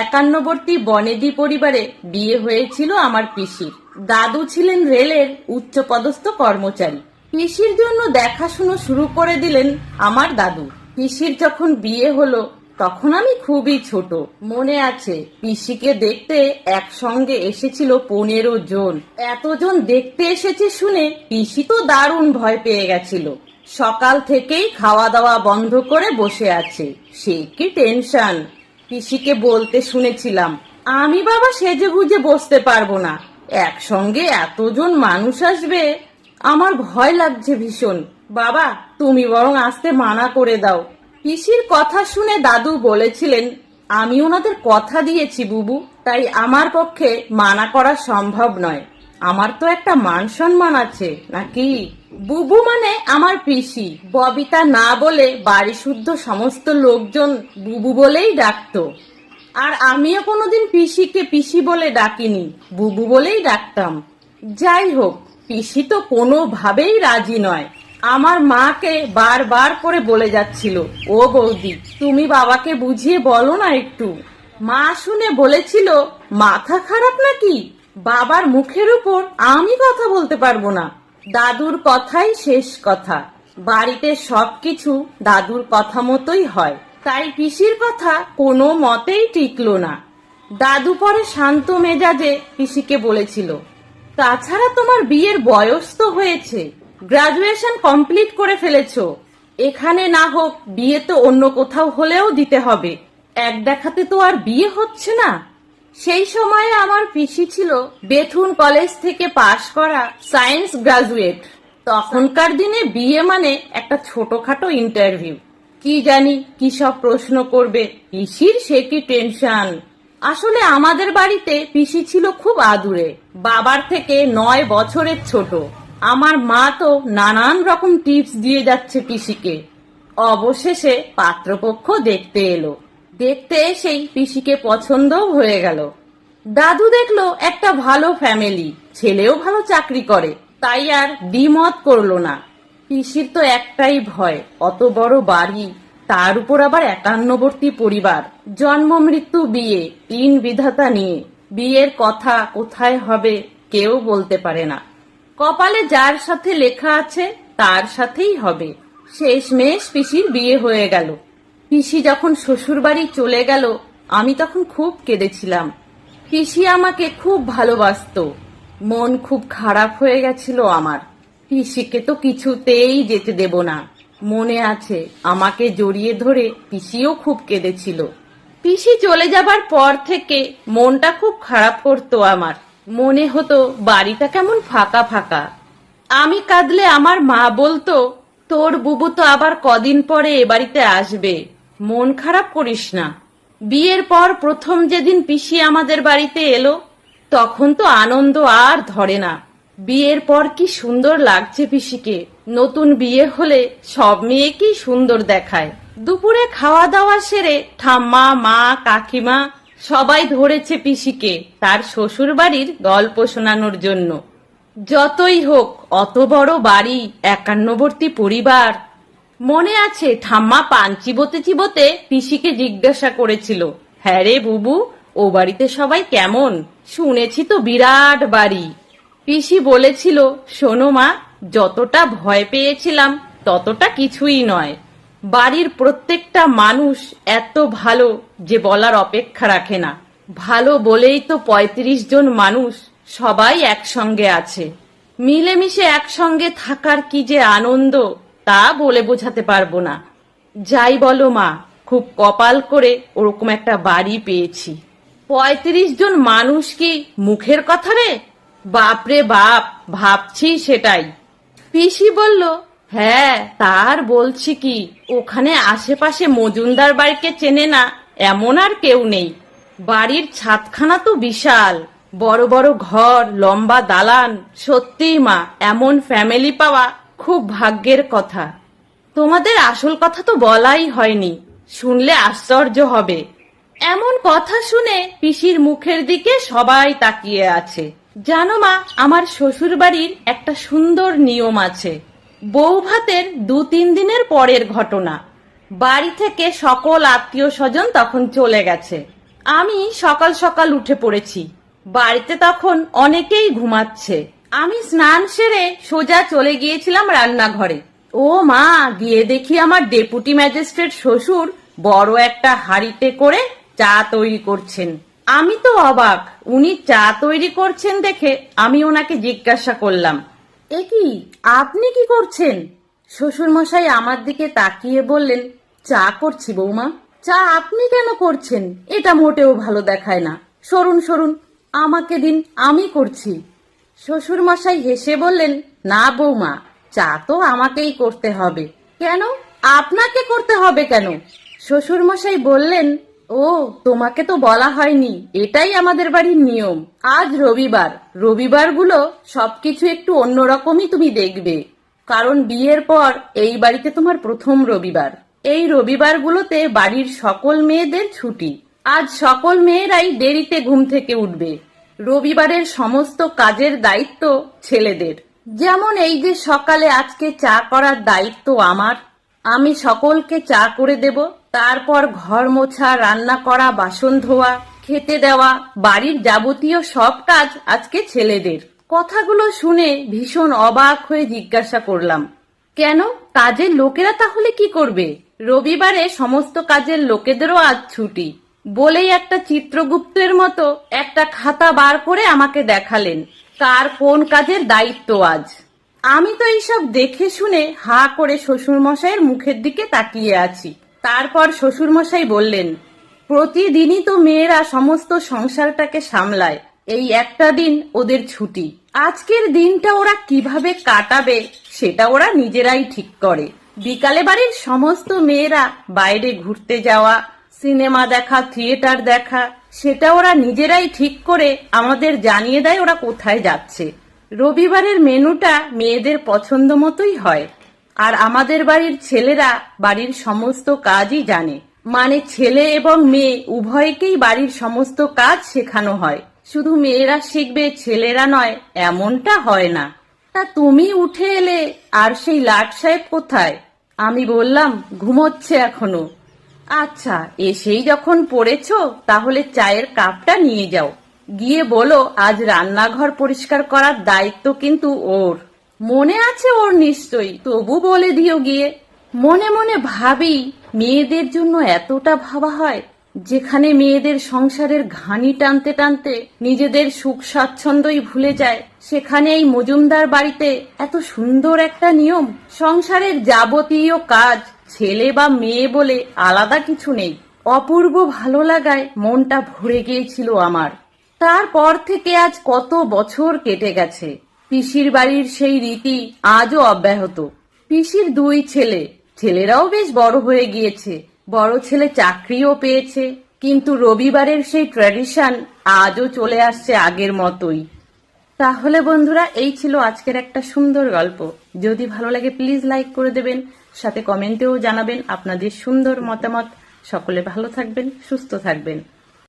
একান্নবর্তী বনেদি পরিবারে বিয়ে হয়েছিল আমার পিসির। দাদু ছিলেন রেলের উচ্চপদস্থ কর্মচারী। পিসির জন্য দেখাশুনো শুরু করে দিলেন আমার দাদু। পিসির যখন বিয়ে হলো তখন আমি খুবই ছোট। মনে আছে, পিসিকে দেখতে একসঙ্গে এসেছিল 15 জন। এতজন দেখতে এসেছে শুনে পিসি তো দারুণ ভয় পেয়ে গেছিল। সকাল থেকেই খাওয়া দাওয়া বন্ধ করে বসে আছে। সে কি টেনশন! পিসিকে বলতে শুনেছিলাম, আমি বাবা সেজে গুজে বসতে পারবো না, একসঙ্গে এতজন মানুষ আসবে, আমার ভয় লাগছে ভীষণ। বাবা, তুমি বরং আসতে মানা করে দাও। পিসির কথা শুনে দাদু বলেছিলেন, আমি ওনাদের কথা দিয়েছি বুবু, তাই আমার পক্ষে মানা করা সম্ভব নয়। আমার তো একটা মান সম্মান আছে নাকি? বুবু মানে আমার পিসি। ববিতা না বলে বাড়ি শুদ্ধ সমস্ত লোকজন বুবু বলেই ডাকতো। আর আমিও কোনোদিন পিসিকে পিসি বলে ডাকিনি, বুবু বলেই ডাকতাম। যাই হোক, পিসি তো কোনোভাবেই রাজি নয়। আমার মাকে বারবার করে বলে যাচ্ছিল, ও বৌদি, তুমি বাবাকে বুঝিয়ে বলো না একটু। মা শুনে বলেছিল, মাথা খারাপ নাকি, বাবার মুখের উপর আমি কথা বলতে পারবো না। দাদুর কথাই শেষ কথা। বাড়িতে সবকিছু দাদুর কথা মতোই হয়, তাই পিসির কথা কোনো মতেই টিকলো না। দাদু পরে শান্ত মেজাজে পিসিকে বলেছিল, তাছাড়া তোমার বিয়ের বয়স তো হয়েছে, গ্রাজুয়েশন কমপ্লিট করে ফেলেছো, এখানে না হোক বিয়ে তো অন্য কোথাও হলেও দিতে হবে, এক দেখাতে তো আর বিয়ে হচ্ছে না। সেই সময়ে আমার পিসি ছিল বেথুন কলেজ থেকে পাশ করা সায়েন্স গ্রাজুয়েট। তখনকার দিনে বিয়ে মানে একটা ছোটখাটো ইন্টারভিউ। কি জানি কি সব প্রশ্ন করবে, পিসির সে কি টেনশন। আসলে আমাদের বাড়িতে পিসি ছিল খুব আদুরে, বাবার থেকে 9 বছরের ছোট। আমার মা তো নানান রকম টিপস দিয়ে যাচ্ছে পিসিকে। অবশেষে পাত্রপক্ষ দেখতে এলো। দেখতে এসেই পিসিকে পছন্দও হয়ে গেল। দাদু দেখলো একটা ভালো ফ্যামিলি, ছেলেও ভালো চাকরি করে, তাই আর দ্বিমত করলো না। পিসির তো একটাই ভয়, অত বড় বাড়ি, তার উপর আবার একান্নবর্তী পরিবার, জন্ম মৃত্যু বিয়ে, 3 বিধাতা নিয়ে বিয়ের কথা কোথায় হবে কেউ বলতে পারে না। কপালে যার সাথে লেখা আছে তার সাথেই হবে। শেষমেশ পিসির বিয়ে হয়ে গেল। পিসি যখন শ্বশুর বাড়ি চলে গেল আমি তখন খুব কেঁদেছিলাম। পিসি আমাকে খুব ভালোবাসতো। মন খুব খারাপ হয়ে গেছিল আমার। পিসিকে তো কিছুতেই যেতে দেব না। মনে আছে, আমাকে জড়িয়ে ধরে পিসিও খুব কেঁদেছিল। পিসি চলে যাবার পর থেকে মনটা খুব খারাপ করতো আমার। মনে হতো বাড়িটা কেমন ফাঁকা ফাঁকা। আমি কাঁদলে আমার মা বলতো, তোর বুবু তো আবার কদিন পরে এ বাড়িতে আসবে, মন খারাপ করিস না। বিয়ের পর প্রথম যেদিন পিসি আমাদের বাড়িতে এলো তখন তো আনন্দ আর ধরে না। বিয়ের পর কি সুন্দর লাগছে পিসিকে। নতুন বিয়ে হলে সব মেয়েকেই সুন্দর দেখায়। দুপুরে খাওয়া দাওয়া সেরে ঠাম্মা, মা, কাকিমা সবাই ধরেছে পিসিকে তার শ্বশুর বাড়ির গল্প শোনানোর জন্য। যতই হোক অত বড় বাড়ি, একান্নবর্তী পরিবার। মনে আছে, ঠাম্মা পান চিবোতে চিবোতে পিসিকে জিজ্ঞাসা করেছিল, হ্যাঁ রে বুবু, ও বাড়িতে সবাই কেমন? শুনেছি তো বিরাট বাড়ি। পিসি বলেছিল, শোনো মা, যতটা ভয় পেয়েছিলাম ততটা কিছুই নয়। বাড়ির প্রত্যেকটা মানুষ এত ভালো যে বলার অপেক্ষা রাখে না। ভালো বলেই তো 35 জন মানুষ সবাই একসঙ্গে আছে। মিলেমিশে একসঙ্গে থাকার কি যে আনন্দ তা বলে বোঝাতে পারবো না। যাই বলো মা, খুব কপাল করে ওরকম একটা বাড়ি পেয়েছি। 35 জন মানুষ কি মুখের কথা রে? বাপরে বাপ, ভাবছি সেটাই। পিসি বলল, হ্যাঁ তার বলছি কি, ওখানে আশেপাশে মজুমদার বাড়িকে চেনে না এমন আর কেউ নেই। বাড়ির ছাদখানা তো বিশাল, বড় বড় ঘর, লম্বা দালান। সত্যি মা, এমন ফ্যামিলি পাওয়া খুব ভাগ্যের কথা। তোমাদের আসল কথা তো বলাই হয়নি, শুনলে আশ্চর্য হবে। এমন কথা শুনে পিসির মুখের দিকে সবাই তাকিয়ে আছে। জানো মা, আমার শ্বশুর বাড়ির একটা সুন্দর নিয়ম আছে। বউ ভাতের 2-3 দিনের পরের ঘটনা। বাড়ি থেকে সকল আত্মীয় স্বজন তখন চলে গেছে। আমি সকাল সকাল উঠে পড়েছি। বাড়িতে তখন অনেকেই ঘুমাচ্ছে। আমি স্নান সেরে সোজা চলে গিয়েছিলাম রান্নাঘরে। ও মা, গিয়ে দেখি আমার ডেপুটি ম্যাজিস্ট্রেট শ্বশুর বড় একটা হাঁড়িতে করে চা তৈরি করছেন। আমি তো অবাক। উনি চা তৈরি করছেন দেখে আমি ওনাকে জিজ্ঞাসা করলাম, এ কি, আপনি কি করছেন? শ্বশুর মশাই আমার দিকে তাকিয়ে বললেন, চা করছি বৌমা। চা আপনি কেন করছেন? এটা মোটেও ভালো দেখায় না। সরুন সরুন, আমাকে দিন, আমি করছি। শ্বশুর মশাই হেসে বললেন, না বৌমা, চা তো আমাকেই করতে হবে। কেন? আপনাকে করতে হবে কেন? শ্বশুর মশাই বললেন, ও, তোমাকে তো বলা হয়নি, এটাই আমাদের বাড়ির নিয়ম। আজ রবিবার, রবিবারগুলো সবকিছু একটু অন্যরকমই তুমি দেখবে, কারণ বিয়ের পর এই বাড়িতে তোমার প্রথম রবিবার। এই রবিবারগুলোতে বাড়ির সকল মেয়েদের ছুটি। আজ সকল মেয়েরাই দেরিতে ঘুম থেকে উঠবে। রবিবারের সমস্ত কাজের দায়িত্ব ছেলেদের। যেমন এই যে সকালে আজকে চা করার দায়িত্ব আমার। আমি সকলকে চা করে দেব, তারপর ঘর মোছা, রান্না করা, বাসন ধোয়া, খেতে দেওয়া, বাড়ির যাবতীয় সব কাজ আজকে ছেলেদের। কথাগুলো শুনে ভীষণ অবাক হয়ে জিজ্ঞাসা করলাম, কেন, কাজের লোকেরা তাহলে কি করবে? রবিবারে সমস্ত কাজের লোকেদেরও আজ ছুটি। বলেই একটা চিত্রগুপ্তের মতো একটা খাতা বার করে আমাকে দেখালেন, কার কোন কাজের দায়িত্ব আজ। আমি তো এইসব দেখে শুনে হা করে শ্বশুর মশাইয়ের মুখের দিকে তাকিয়ে আছি। তারপর শ্বশুর মশাই বললেন, প্রতিদিনই তো মেয়েরা সমস্ত সংসারটাকে সামলায়, এই একটা দিন ওদের ছুটি। আজকের দিনটা ওরা কিভাবে কাটাবে সেটা ওরা নিজেরাই ঠিক করে। বিকালে বাড়ির সমস্ত মেয়েরা বাইরে ঘুরতে যাওয়া, সিনেমা দেখা, থিয়েটার দেখা, সেটা ওরা নিজেরাই ঠিক করে আমাদের জানিয়ে দেয় ওরা কোথায় যাচ্ছে। রবিবারের মেনুটা মেয়েদের পছন্দ মতোই হয়। আর আমাদের বাড়ির ছেলেরা বাড়ির সমস্ত কাজই জানে। মানে ছেলে এবং মেয়ে উভয়কেই বাড়ির সমস্ত কাজ শেখানো হয়। শুধু মেয়েরা শিখবে, ছেলেরা নয়, এমনটা হয় না। তা তুমি উঠে এলে, আর সেই লাট সাহেব কোথায়? আমি বললাম, ঘুমোচ্ছে এখনো। আচ্ছা, এসেই যখন পড়েছো, তাহলে চায়ের কাপটা নিয়ে যাও। গিয়ে বলো আজ রান্নাঘর পরিষ্কার করার দায়িত্ব কিন্তু ওর। মনে আছে ওর নিশ্চয়ই, তবু বলে দিও গিয়ে। মনে মনে ভাবি, মেয়েদের জন্য এতটা ভাবা হয়? যেখানে মেয়েদের সংসারের ঘানি টানতে টানতে নিজেদের সুখ স্বাচ্ছন্দ্যই ভুলে যায়, সেখানে এই মজুমদার বাড়িতে এত সুন্দর একটা নিয়ম। সংসারের যাবতীয় কাজ ছেলে বা মেয়ে বলে আলাদা কিছু নেই। অপূর্ব ভালো লাগায় মনটা ভরে গিয়েছিল আমার। তারপর থেকে আজ কত বছর কেটে গেছে। পিসির বাড়ির সেই রীতি আজও অব্যাহত। পিসির দুই ছেলে, ছেলেরাও বেশ বড় হয়ে গিয়েছে। বড় ছেলে চাকরিও পেয়েছে, কিন্তু রবিবারের সেই ট্র্যাডিশন আজও চলে আসছে আগের মতোই। তাহলে বন্ধুরা, এই ছিল আজকের একটা সুন্দর গল্প। যদি ভালো লাগে প্লিজ লাইক করে দেবেন, সাথে কমেন্টেও জানাবেন আপনাদের সুন্দর মতামত। সকলে ভালো থাকবেন, সুস্থ থাকবেন।